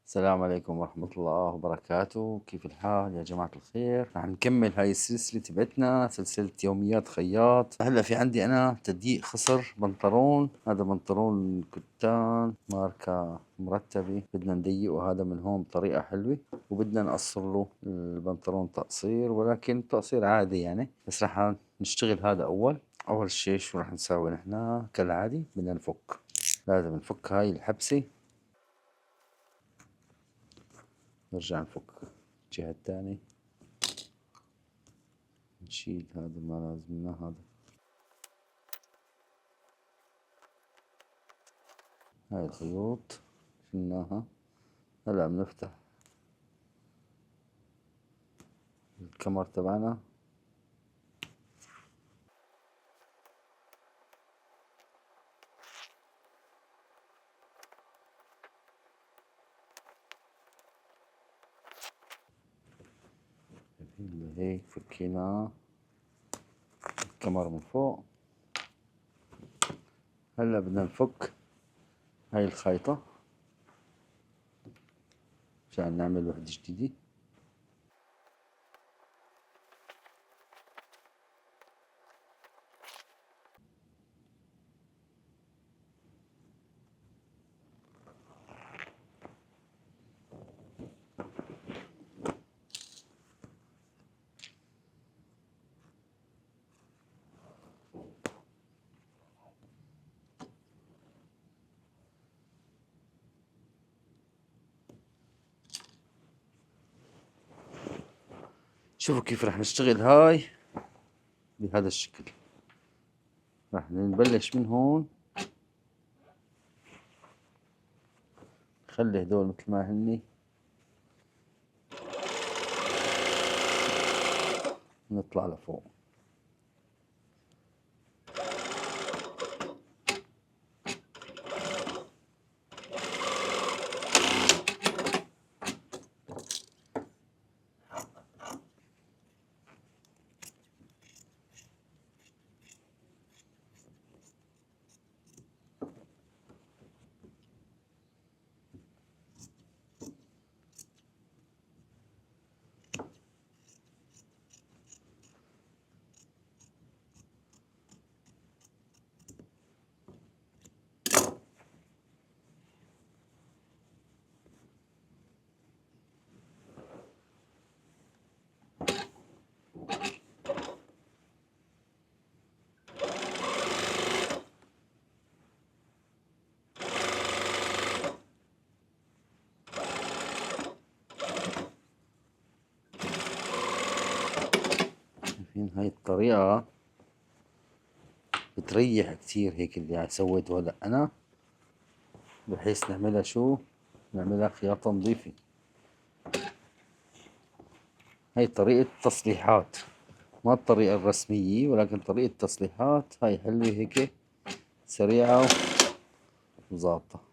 السلام عليكم ورحمة الله وبركاته، كيف الحال يا جماعة الخير؟ رح نكمل هاي السلسلة تبعتنا، سلسلة يوميات خياط. هلا في عندي أنا تدقيق خصر بنطلون، هذا بنطلون كتان ماركة مرتبة، بدنا نضيقه هذا من هون بطريقة حلوة، وبدنا نقصر له البنطلون تقصير، ولكن تقصير عادي يعني، بس رح نشتغل هذا أول شي شو رح نساوي نحنا؟ كالعادي بدنا نفك، لازم نفك هاي الحبسة، نرجع نفك الجهة الثانية، نشيل هذا ما لازمنا، هذا هاي الخيوط شلناها. هلا بنفتح الكمر تبعنا، اللي هيك فكيناه الكمر من فوق. هلا بدنا نفك هاي الخيطة عشان نعمل وحدة جديدة. شوفوا كيف رح نشتغل هاي بهذا الشكل. رح نبلش من هون، خلي هدول مثل ما هني، نطلع لفوق. شايفين هاي الطريقة بتريح كتير، هيك اللي سويته هلا أنا، بحيث نعملها شو؟ نعملها خياطة نظيفة. هاي طريقة تصليحات، ما الطريقة الرسمية، ولكن طريقة تصليحات هاي حلوة هيك، سريعة وظابطة.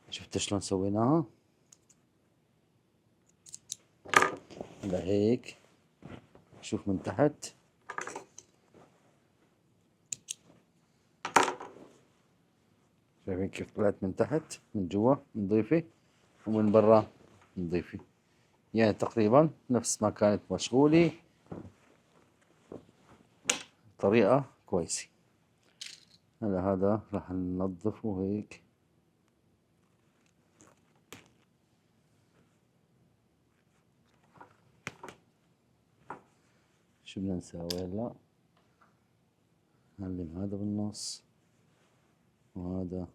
شفت شلون سويناها؟ هلا هيك، شوف من تحت، شايفين كيف طلعت من تحت، من جوا نظيفة، ومن برا نظيفة، يعني تقريبا نفس ما كانت مشغولة، طريقة كويسة. هلا هذا راح ننظفه هيك. شو بدنا نساوي هلا؟ نعلم هذا بالنص، وهذا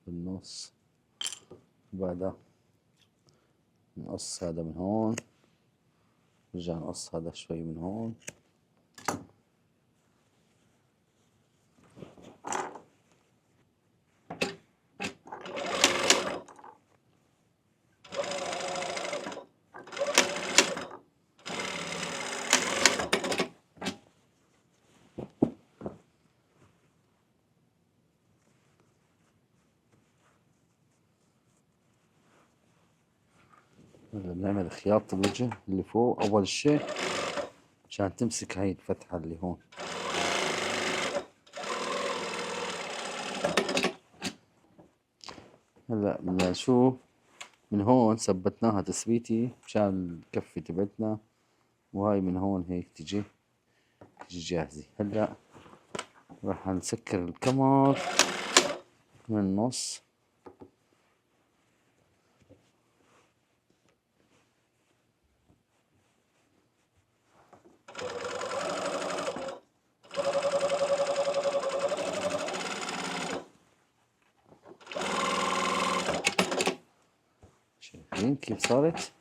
بالنص، وبعدها نقص هذا من هون نرجع نقص هذا شوي من هون. هلا بنعمل خياطة الوجه اللي فوق أول شي عشان تمسك هاي الفتحة اللي هون. هلا بدنا نشوف من هون ثبتناها تثبيتي مشان الكفة تبعتنا، وهاي من هون هيك تجي جاهزة. هلا راح نسكر الكمر من النص. شايفين كيف صارت؟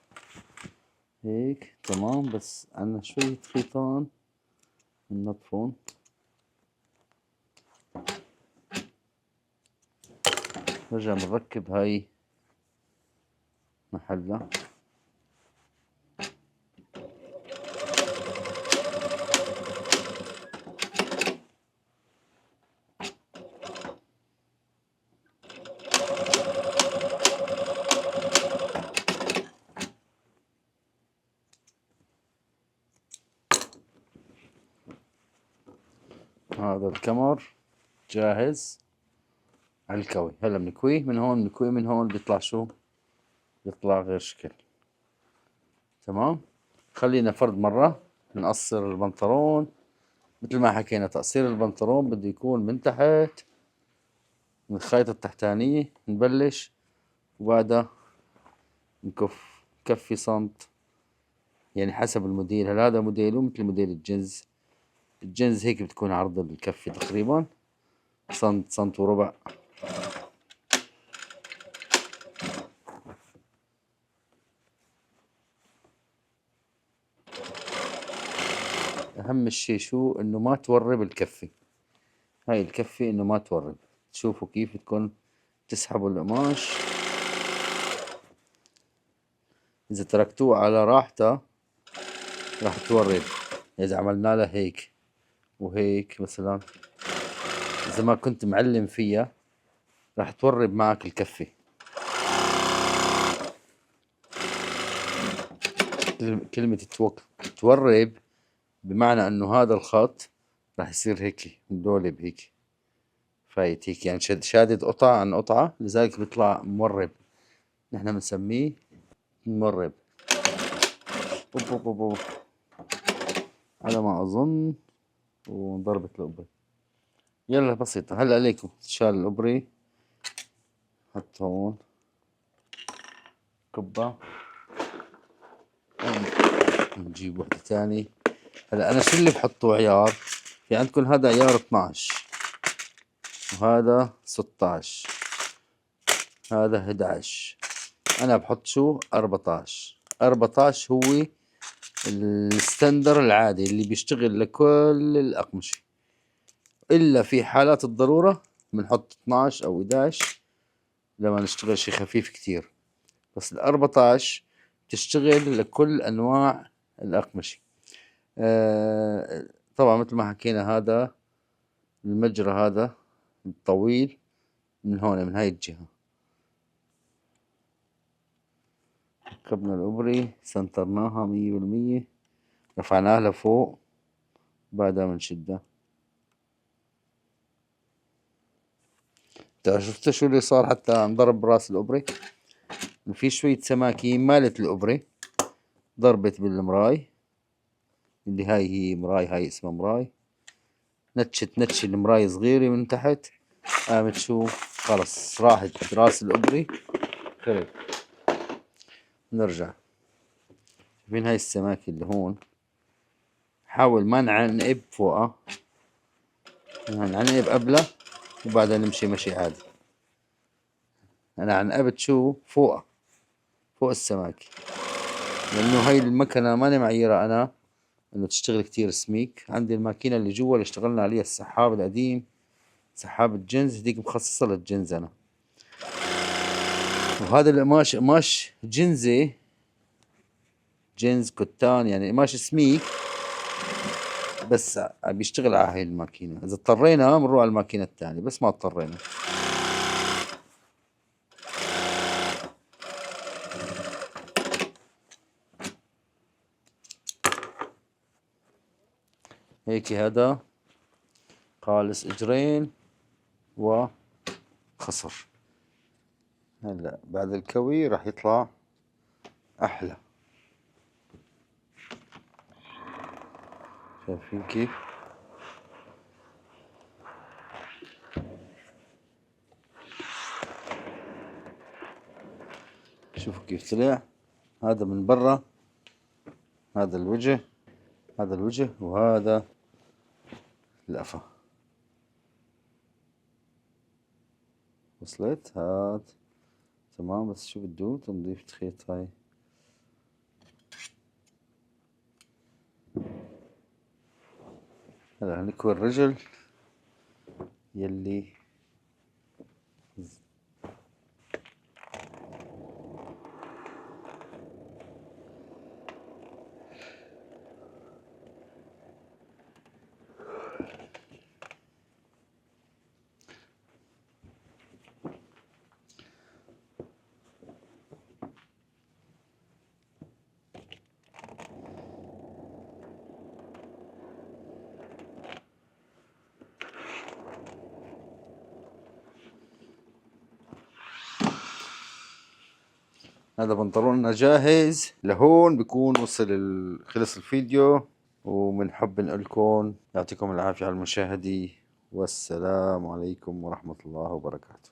هيك تمام، بس عنا شوية خيطان ننظفون. نرجع بنركب هاي محلها. هذا الكمر جاهز على الكوي. هلا بنكويه من هون، بنكويه من هون، بيطلع شو؟ بيطلع غير شكل. تمام. خلينا فرد مرة نقصر البنطلون. مثل ما حكينا تقصير البنطلون بده يكون من تحت، من الخيط التحتانية نبلش، وبعدها نكف كفي سنت، يعني حسب الموديل. هذا موديله مثل موديل الجنز. الجنز هيك بتكون عرض الكفي تقريبا سنت، سنت وربع. اهم شي شو؟ انه ما تورب الكفي. هاي الكفي انه ما تورب. تشوفوا كيف بدكم تسحبوا القماش. اذا تركتوه على راحته راح تورب. اذا عملنا لها هيك وهيك مثلا، اذا ما كنت معلم فيها راح تورب معك الكفي. كلمة تورب بمعنى انه هذا الخط راح يصير هيك مدولب هيك فايت هيك، يعني شادد قطعة عن قطعة، لذلك بيطلع مورب. نحن بنسميه مورب. أوب أوب أوب أوب. على ما أظن وضربت الأبرة. يلا بسيطة. هلا عليكم شال الأبرة، حط هون كبة. نجيب وحدة تاني. هلا أنا شو اللي بحطه عيار؟ في عندكم هذا عيار 12 وهذا 16، هذا 11. أنا بحط شو؟ 14. 14 هو الستاندر العادي اللي بيشتغل لكل الأقمشة، إلا في حالات الضرورة بنحط 12 أو 11 لما نشتغل شي خفيف كتير. بس ال14 بتشتغل لكل أنواع الأقمشة. طبعا مثل ما حكينا هذا المجرى هذا الطويل من هون من هاي الجهة. ركبنا الأبري، سنترناها 100%، رفعناها لفوق، بعدها بنشدها. شفتوا شو اللي صار حتى انضرب براس الأبري؟ في شوية سماكين مالت الأبرة، ضربت بالمراي اللي هاي هي مراي، هاي اسمها مراي. نتشت المراي صغيرة من تحت، قامت شو؟ خلص راحت راس الأبرة خرب. نرجع. شايفين هاي السماكة اللي هون؟ حاول ما نعنقب فوقها، نعنقب قبلها وبعدها نمشي مشي عادي. أنا عنقبت شو؟ فوقها، فوق السماكة. لأنه هاي المكنة ماني معيرة أنا إنه تشتغل كتير سميك. عندي الماكينة اللي جوا اللي اشتغلنا عليها السحاب القديم، سحاب الجنز، هذيك مخصصة للجنز أنا. وهذا القماش قماش جنزة، جنز كتان، يعني قماش سميك بس بيشتغل على هاي الماكينة. إذا اضطرينا بنروح على الماكينة الثانية، بس ما اضطرينا. هيك هذا قالس إجرين وخصر. هلا بعد الكوي راح يطلع أحلى. شايفين كيف؟ شوفوا كيف طلع. هذا من برا، هذا الوجه، هذا الوجه، وهذا القفا. وصلت؟ هاد تمام. بس شو بده تنظيف خيط هاي. هلا نكوي الرجل يلي هذا بنطلوننا جاهز. لهون بكون خلص الفيديو، وبنحب نقولكم يعطيكم العافية على المشاهدة، والسلام عليكم ورحمة الله وبركاته.